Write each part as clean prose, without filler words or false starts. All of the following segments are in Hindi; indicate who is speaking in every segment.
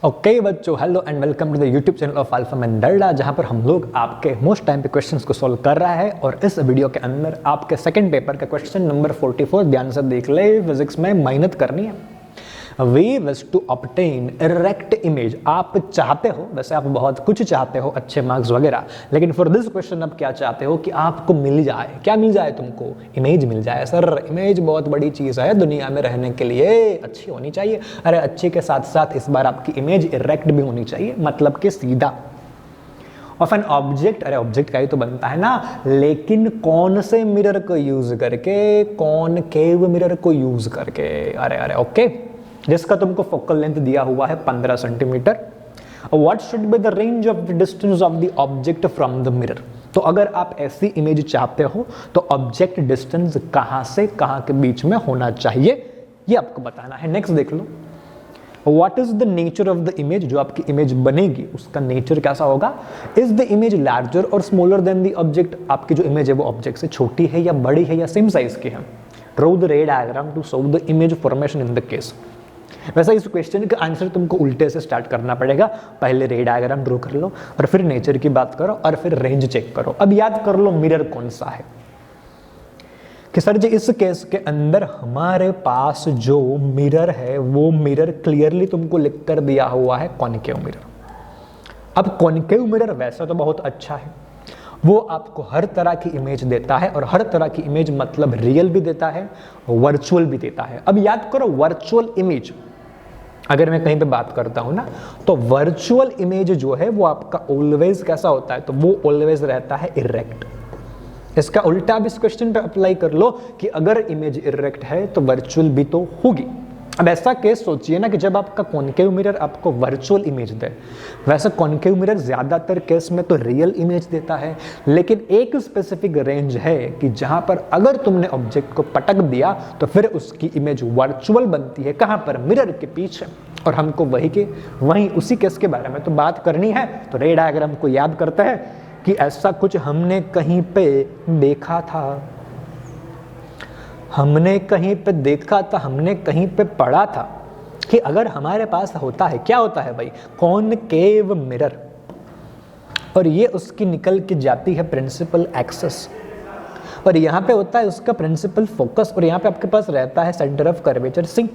Speaker 1: ओके बच्चों, hello and welcome to the YouTube channel of alpha man Dalda, जहां पर हम लोग आपके मोस्ट टाइम पे क्वेश्चंस को सॉल्व कर रहा है। और इस वीडियो के अंदर आपके सेकंड पेपर का क्वेश्चन नंबर 44 ध्यान से देख ले। फिजिक्स में मेहनत करनी है। We wish to obtain erect image. आप चाहते हो, वैसे आप बहुत कुछ चाहते हो, अच्छे मार्क्स वगैरह, लेकिन फॉर दिस क्वेश्चन आप क्या चाहते हो कि आपको मिल जाए, क्या मिल जाए तुमको? इमेज मिल जाए। सर इमेज बहुत बड़ी चीज़ है दुनिया में रहने के लिए, अच्छी होनी चाहिए। अरे अच्छी के साथ साथ इस बार आपकी इमेज इरेक्ट भी होनी चाहिए, मतलब कि सीधा। ऑफ एन ऑब्जेक्ट, अरे ऑब्जेक्ट का ही तो बनता है ना, लेकिन कौन से मिरर को यूज करके? कॉनकेव मिरर को यूज करके। अरे अरे ओके, जिसका तुमको फोकल लेंथ दिया हुआ है 15 centimetre. What should be the range of the distance of the object from the mirror. तो अगर आप ऐसी इमेज चाहते हो तो ऑब्जेक्ट डिस्टेंस कहां से कहां के बीच में होना चाहिए, ये आपको बताना है। नेक्स्ट देख लो, what is the nature of the image. जो आपकी इमेज बनेगी उसका नेचर कैसा होगा? इज द इमेज लार्जर और स्मॉलर देन द ऑब्जेक्ट। आपकी जो इमेज है वो ऑब्जेक्ट से छोटी है या बड़ी है या सेम साइज की है। Draw the ray diagram to show the image formation in the case. वैसे इस क्वेश्चन का आंसर तुमको उल्टे से स्टार्ट करना पड़ेगा। पहले रे डायग्राम ड्रॉ कर लो और फिर नेचर की बात करो और फिर रेंज चेक करो। अब याद कर लो मिरर कौन सा है कि सर जी इस केस के अंदर हमारे पास जो मिरर है वो मिरर क्लियरली तुमको लिख कर दिया हुआ है कॉनकेव मिरर। अब कॉनकेव मिरर वैसा तो बहुत अच्छा है, वो आपको हर तरह की इमेज देता है, और हर तरह की इमेज मतलब रियल भी देता है, वर्चुअल भी देता है। अब याद करो, वर्चुअल इमेज अगर मैं कहीं पे बात करता हूं ना, तो वर्चुअल इमेज जो है वो आपका ऑलवेज कैसा होता है? तो वो ऑलवेज रहता है इरेक्ट। इसका उल्टा भी इस क्वेश्चन पे अप्लाई कर लो कि अगर इमेज इरेक्ट है तो वर्चुअल भी तो होगी। अब ऐसा केस सोचिए ना कि जब आपका कॉनकेव मिरर आपको वर्चुअल इमेज दे, वैसे कॉनकेव मिरर ज्यादातर केस में तो रियल इमेज देता है, लेकिन एक स्पेसिफिक रेंज है कि जहां पर अगर तुमने ऑब्जेक्ट को पटक दिया तो फिर उसकी इमेज वर्चुअल बनती है। कहां पर? मिरर के पीछे। और हमको वही उसी केस के बारे में तो बात करनी है। तो रे डायग्राम को याद करते हैं कि ऐसा कुछ हमने कहीं पे देखा था, हमने कहीं पे देखा था, हमने कहीं पे पढ़ा था कि अगर हमारे पास होता है, क्या होता है भाई? कॉनकेव मिरर, और ये उसकी निकल के जाती है प्रिंसिपल एक्सिस, और यहाँ पे होता है उसका प्रिंसिपल फोकस, और यहाँ पे आपके पास रहता है सेंटर ऑफ कर्वेचर सी।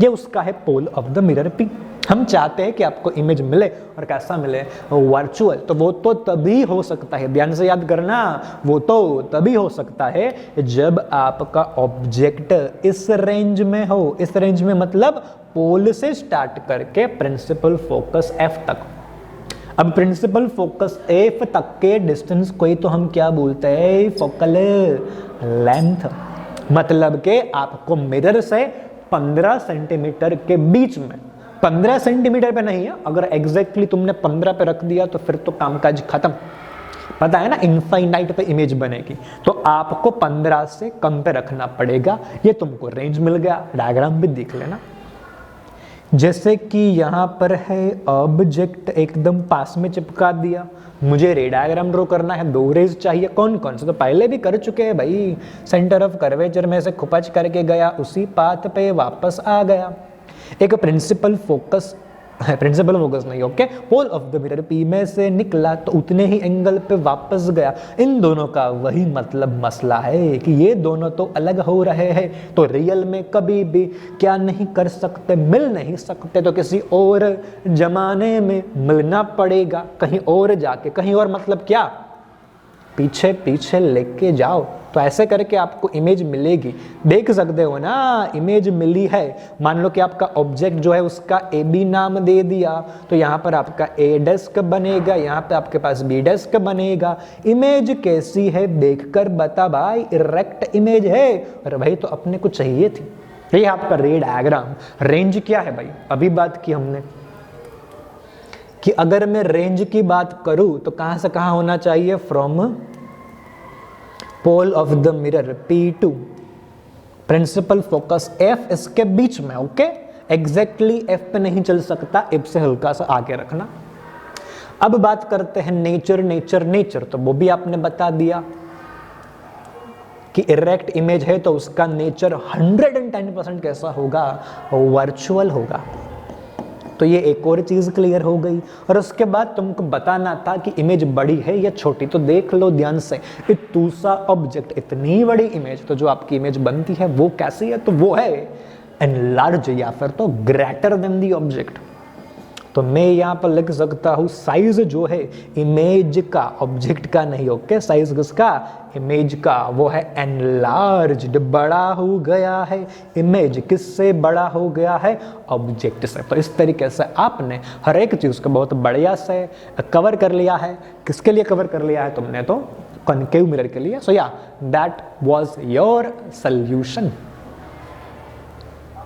Speaker 1: ये उसका है pole of the mirror P. हम चाहते हैं कि आपको इमेज मिले, और कैसा मिले? वर्चुअल। तो वो तो तभी हो सकता है, ध्यान से याद करना, वो तो तभी हो सकता है जब आपका ऑब्जेक्ट इस रेंज में हो। इस रेंज में मतलब पोल से स्टार्ट करके प्रिंसिपल फोकस एफ तक। अब प्रिंसिपल फोकस एफ तक के डिस्टेंस को ही तो हम क्या बोलते हैं? Focal length. मतलब के आपको मिरर से 15 सेंटीमीटर के बीच में, 15 सेंटीमीटर पे नहीं है, अगर एग्जैक्टली तुमने 15 पे रख दिया तो फिर तो कामकाज खत्म। पता है ना, इनफाइनाइट पे इमेज बनेगी, तो आपको 15 से कम पे रखना पड़ेगा। ये तुमको रेंज मिल गया। डायग्राम भी देख लेना, जैसे कि यहां पर है ऑब्जेक्ट एकदम पास में चिपका दिया, मुझे रे डायग्राम ड्रॉ करना है। 2 रेज चाहिए, कौन कौन से? तो पहले भी कर चुके हैं भाई। सेंटर ऑफ कर्वेचर में से खुपच करके गया, उसी पाथ पे वापस आ गया। एक प्रिंसिपल फोकस नहीं, okay, pole of the mirror P में से निकला तो उतने ही एंगल पे वापस गया। इन दोनों का वही मतलब मसला है कि ये दोनों तो अलग हो रहे हैं, तो रियल में कभी भी क्या नहीं कर सकते, मिल नहीं सकते, तो किसी और जमाने में मिलना पड़ेगा, कहीं और जाके, कहीं और मतलब क्या? पीछे पीछे लेके जाओ, तो ऐसे करके आपको इमेज मिलेगी। देख सकते हो ना, इमेज मिली है। मान लो कि आपका ऑब्जेक्ट जो है उसका ए बी नाम दे दिया, तो यहाँ पर आपका ए डेस्क बनेगा, यहाँ पे आपके पास बी डेस्क बनेगा। इमेज कैसी है देखकर बता भाई, इरेक्ट इमेज है। और भाई तो अपने को चाहिए थी। ये आपका रे डायग्राम। रेंज क्या है भाई? अभी बात की हमने कि अगर मैं रेंज की बात करूं तो कहां से कहां होना चाहिए? From pole of the mirror P2 principal focus F, इसके बीच में। ओके, एग्जैक्टली F पे नहीं चल सकता, F से हल्का सा आगे रखना। अब बात करते हैं नेचर। तो वो भी आपने बता दिया कि इरेक्ट इमेज है तो उसका नेचर 110% कैसा होगा? वर्चुअल होगा। तो ये एक और चीज़ क्लियर हो गई। और उसके बाद तुमको बताना था कि इमेज बड़ी है या छोटी। तो देख लो ध्यान से, इतू सा ऑब्जेक्ट, इतनी बड़ी इमेज, तो जो आपकी इमेज बनती है वो कैसी है? तो वो है एनलार्ज या फिर तो ग्रेटर देन दी ऑब्जेक्ट। तो मैं यहाँ पर लिख सकता हूँ साइज जो है इमेज का, ऑब्जेक्ट का नहीं। ओके, साइज किसका? इमेज का। वो है एनलार्ज्ड, बड़ा हो गया है। इमेज किससे बड़ा हो गया है? ऑब्जेक्ट से। तो इस तरीके से आपने हर एक चीज को बहुत बढ़िया से कवर कर लिया है। किसके लिए कवर कर लिया है तुमने? तो कॉन्केव मिरर के लिए। सो या दैट वाज योर सॉल्यूशन।